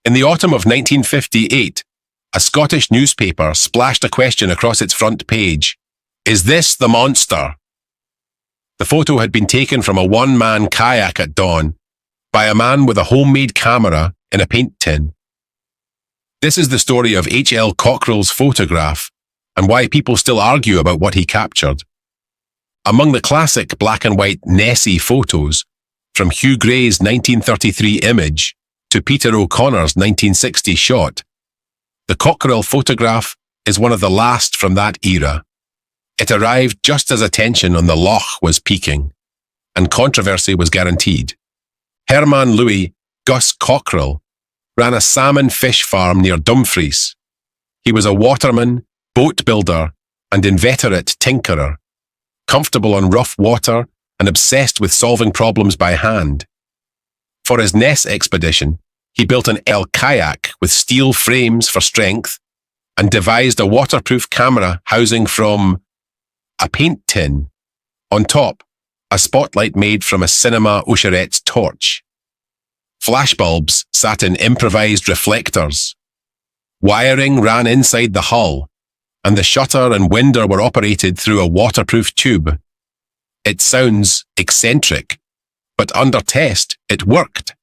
In the autumn of 1958, a Scottish newspaper splashed a question across its front page. Is this the monster? The photo had been taken from a one-man kayak at dawn by a man with a homemade camera in a paint tin. This is the story of H.L. Cockril's photograph and why people still argue about what he captured. Among the classic black and white Nessie photos, from Hugh Gray's 1933 image to Peter O'Connor's 1960 shot, the Cockrell photograph is one of the last from that era. It arrived just as attention on the Loch was peaking, and controversy was guaranteed. Herman Louis Gus Cockril ran a salmon fish farm near Dumfries. He was a waterman, boat builder, and inveterate tinkerer, comfortable on rough water and obsessed with solving problems by hand. For his Ness expedition, he built an L kayak with steel frames for strength and devised a waterproof camera housing from a paint tin. On top, a spotlight made from a cinema usherette's torch. Flashbulbs sat in improvised reflectors. Wiring ran inside the hull, and the shutter and winder were operated through a waterproof tube. It sounds eccentric, but under test, it worked.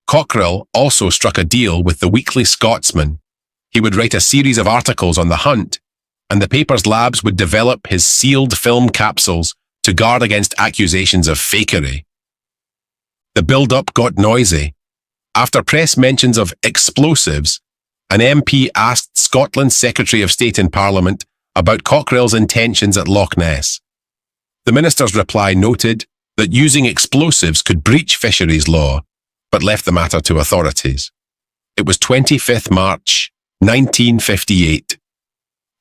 Cockrell also struck a deal with the Weekly Scotsman. He would write a series of articles on the hunt, and the paper's labs would develop his sealed film capsules to guard against accusations of fakery. The build-up got noisy. After press mentions of explosives, an MP asked Scotland's Secretary of State in Parliament about Cockrell's intentions at Loch Ness. The minister's reply noted that using explosives could breach fisheries law, but left the matter to authorities. It was 25th March, 1958.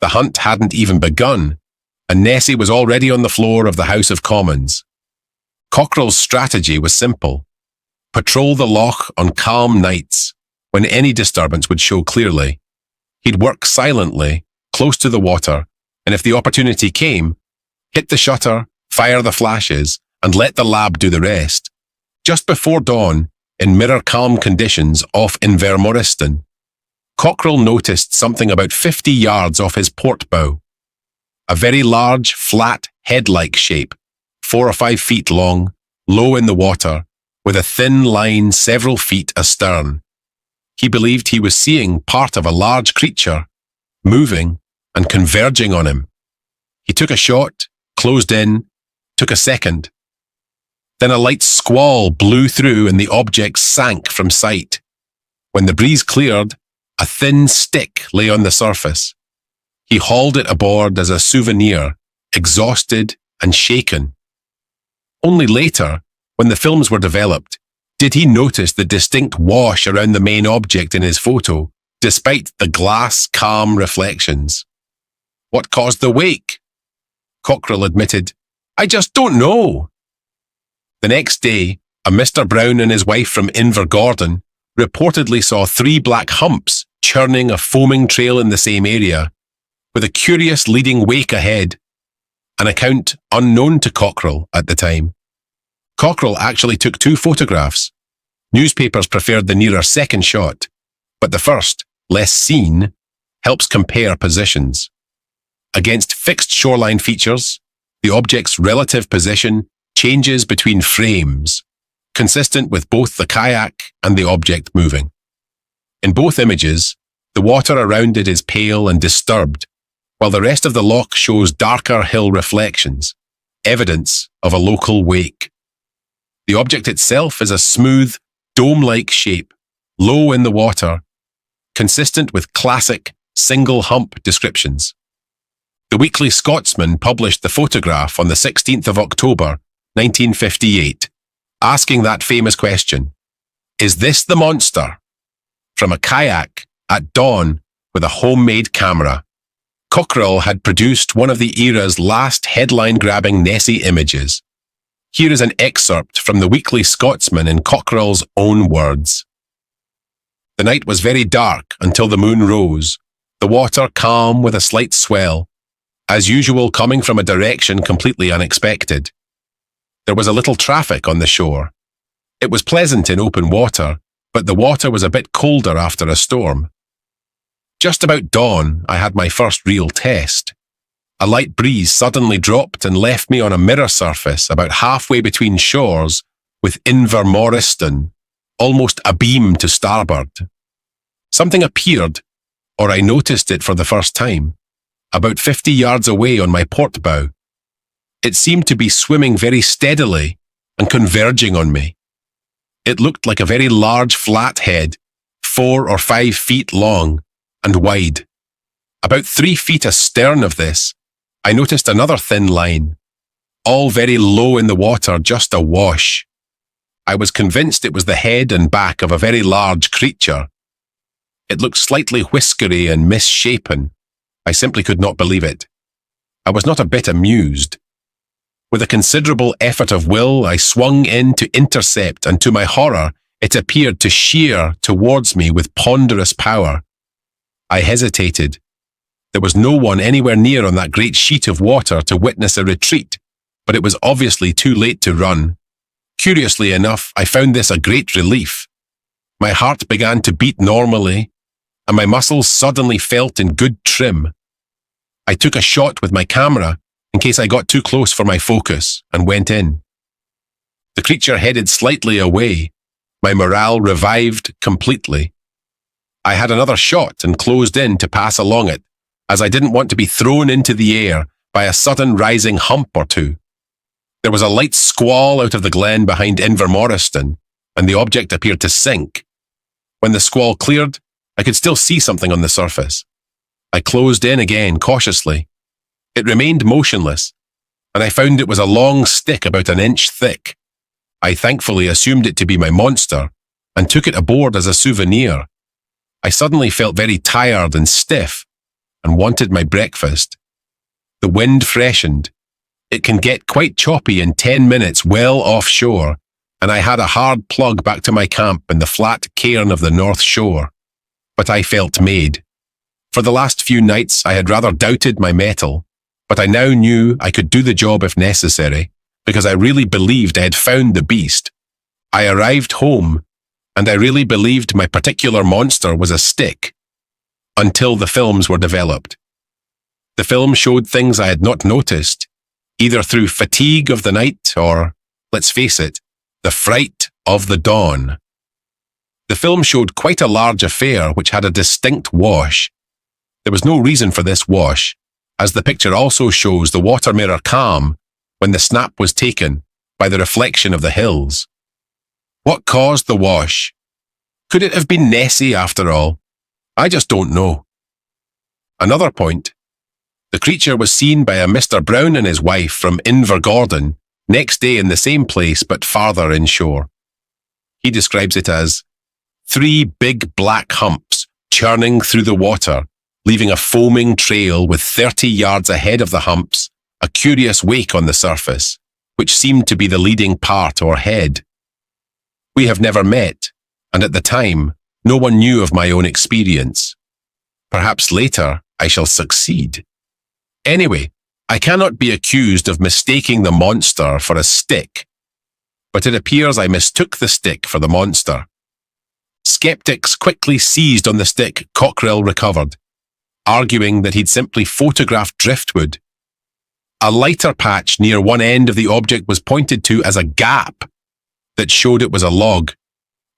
The hunt hadn't even begun, and Nessie was already on the floor of the House of Commons. Cockrell's strategy was simple. Patrol the loch on calm nights, when any disturbance would show clearly. He'd work silently, close to the water, and if the opportunity came, hit the shutter, fire the flashes, and let the lab do the rest. Just before dawn, in mirror-calm conditions off Invermoriston, Cockrell noticed something about 50 yards off his port bow. A very large, flat, head-like shape, 4 or 5 feet long, low in the water, with a thin line several feet astern. He believed he was seeing part of a large creature, moving and converging on him. He took a shot, closed in, took a second. Then a light squall blew through and the object sank from sight. When the breeze cleared, a thin stick lay on the surface. He hauled it aboard as a souvenir, exhausted and shaken. Only later, when the films were developed, did he notice the distinct wash around the main object in his photo, despite the glass, calm reflections. What caused the wake? Cockrell admitted, I just don't know. The next day, a Mr. Brown and his wife from Invergordon reportedly saw 3 black humps churning a foaming trail in the same area, with a curious leading wake ahead, an account unknown to Cockrell at the time. Cockrell actually took 2 photographs. Newspapers preferred the nearer second shot, but the first, less seen, helps compare positions. Against fixed shoreline features, the object's relative position changes between frames, consistent with both the kayak and the object moving. In both images, the water around it is pale and disturbed, while the rest of the loch shows darker hill reflections, evidence of a local wake. The object itself is a smooth, dome-like shape, low in the water, consistent with classic single-hump descriptions. The Weekly Scotsman published the photograph on the 16th of October, 1958, asking that famous question, is this the monster? From a kayak at dawn with a homemade camera. Cockrell had produced one of the era's last headline-grabbing Nessie images. Here is an excerpt from the Weekly Scotsman in Cockrell's own words. The night was very dark until the moon rose, the water calm with a slight swell, as usual coming from a direction completely unexpected. There was a little traffic on the shore. It was pleasant in open water, but the water was a bit colder after a storm. Just about dawn, I had my first real test. A light breeze suddenly dropped and left me on a mirror surface about halfway between shores with Invermorriston, almost abeam to starboard. Something appeared, or I noticed it for the first time, about 50 yards away on my port bow. It seemed to be swimming very steadily and converging on me. It looked like a very large flathead, 4 or 5 feet long and wide. About 3 feet astern of this, I noticed another thin line, all very low in the water, just awash. I was convinced it was the head and back of a very large creature. It looked slightly whiskery and misshapen. I simply could not believe it. I was not a bit amused. With a considerable effort of will, I swung in to intercept, and to my horror, it appeared to sheer towards me with ponderous power. I hesitated. There was no one anywhere near on that great sheet of water to witness a retreat, but it was obviously too late to run. Curiously enough, I found this a great relief. My heart began to beat normally, and my muscles suddenly felt in good trim. I took a shot with my camera in case I got too close for my focus and went in. The creature headed slightly away. My morale revived completely. I had another shot and closed in to pass along it, as I didn't want to be thrown into the air by a sudden rising hump or two. There was a light squall out of the glen behind Invermorriston, and the object appeared to sink. When the squall cleared, I could still see something on the surface. I closed in again cautiously. It remained motionless, and I found it was a long stick about an inch thick. I thankfully assumed it to be my monster and took it aboard as a souvenir. I suddenly felt very tired and stiff and wanted my breakfast. The wind freshened. It can get quite choppy in 10 minutes well offshore, and I had a hard plug back to my camp in the flat cairn of the North Shore. But I felt made. For the last few nights I had rather doubted my mettle, but I now knew I could do the job if necessary, because I really believed I had found the beast. I arrived home, and I really believed my particular monster was a stick, until the films were developed. The film showed things I had not noticed, either through fatigue of the night or, let's face it, the fright of the dawn. The film showed quite a large affair which had a distinct wash. There was no reason for this wash, as the picture also shows the water mirror calm when the snap was taken by the reflection of the hills. What caused the wash? Could it have been Nessie after all? I just don't know. Another point. The creature was seen by a Mr. Brown and his wife from Invergordon next day in the same place but farther inshore. He describes it as 3 big black humps churning through the water, leaving a foaming trail with 30 yards ahead of the humps, a curious wake on the surface, which seemed to be the leading part or head. We have never met, and at the time, no one knew of my own experience. Perhaps later I shall succeed. Anyway, I cannot be accused of mistaking the monster for a stick, but it appears I mistook the stick for the monster. Skeptics quickly seized on the stick Cockrell recovered, arguing that he'd simply photographed driftwood. A lighter patch near one end of the object was pointed to as a gap that showed it was a log,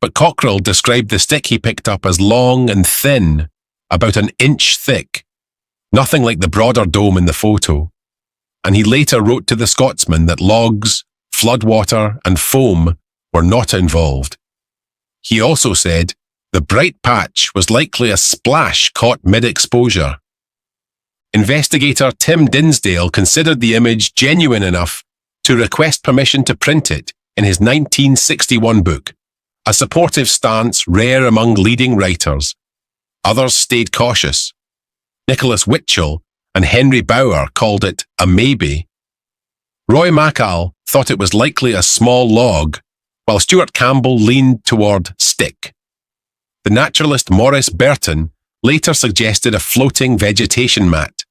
but Cockrell described the stick he picked up as long and thin, about an inch thick, nothing like the broader dome in the photo, and he later wrote to the Scotsman that logs, floodwater and foam were not involved. He also said the bright patch was likely a splash caught mid-exposure. Investigator Tim Dinsdale considered the image genuine enough to request permission to print it in his 1961 book, a supportive stance rare among leading writers. Others stayed cautious. Nicholas Witchell and Henry Bower called it a maybe. Roy Macall thought it was likely a small log, while Stuart Campbell leaned toward stick. The naturalist Maurice Burton later suggested a floating vegetation mat,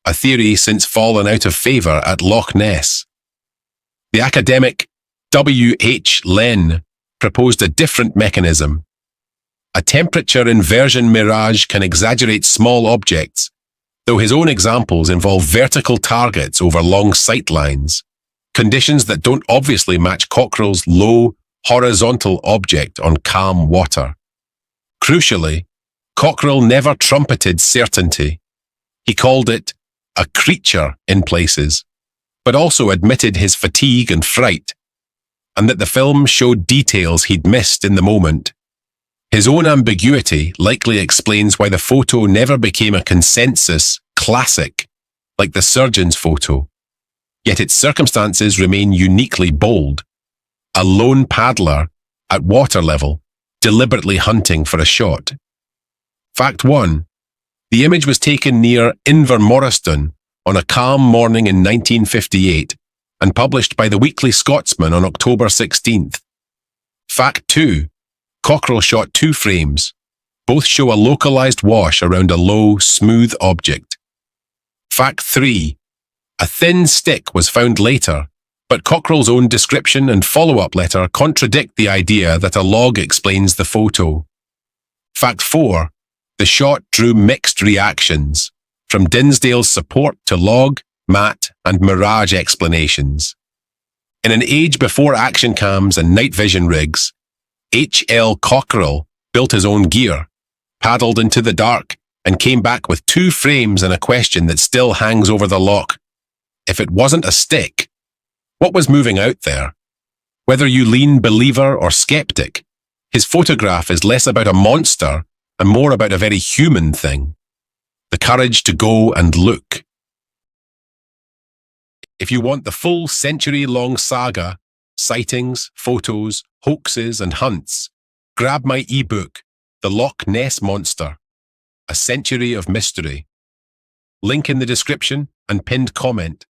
a theory since fallen out of favour at Loch Ness. The academic W. H. Len proposed a different mechanism, A temperature inversion mirage can exaggerate small objects, though his own examples involve vertical targets over long sight lines, conditions that don't obviously match Cockril's low, horizontal object on calm water. Crucially, Cockrell never trumpeted certainty. He called it a creature in places, but also admitted his fatigue and fright, and that the film showed details he'd missed in the moment. His own ambiguity likely explains why the photo never became a consensus classic like the surgeon's photo, yet its circumstances remain uniquely bold. A lone paddler at water level, deliberately hunting for a shot. Fact 1. The image was taken near Invermorriston on a calm morning in 1958 and published by the Weekly Scotsman on October 16th. Fact 2. Cockrell shot 2 frames. Both show a localized wash around a low, smooth object. Fact 3. A thin stick was found later, but Cockrell's own description and follow-up letter contradict the idea that a log explains the photo. Fact 4. The shot drew mixed reactions, from Dinsdale's support to log, matte, and mirage explanations. In an age before action cams and night vision rigs, H.L. Cockrell built his own gear, paddled into the dark, and came back with 2 frames and a question that still hangs over the loch. If it wasn't a stick, what was moving out there? Whether you lean believer or skeptic, his photograph is less about a monster and more about a very human thing. The courage to go and look. If you want the full century-long saga, sightings, photos, hoaxes, and hunts, grab my ebook, The Loch Ness Monster, A Century of Mystery. Link in the description and pinned comment.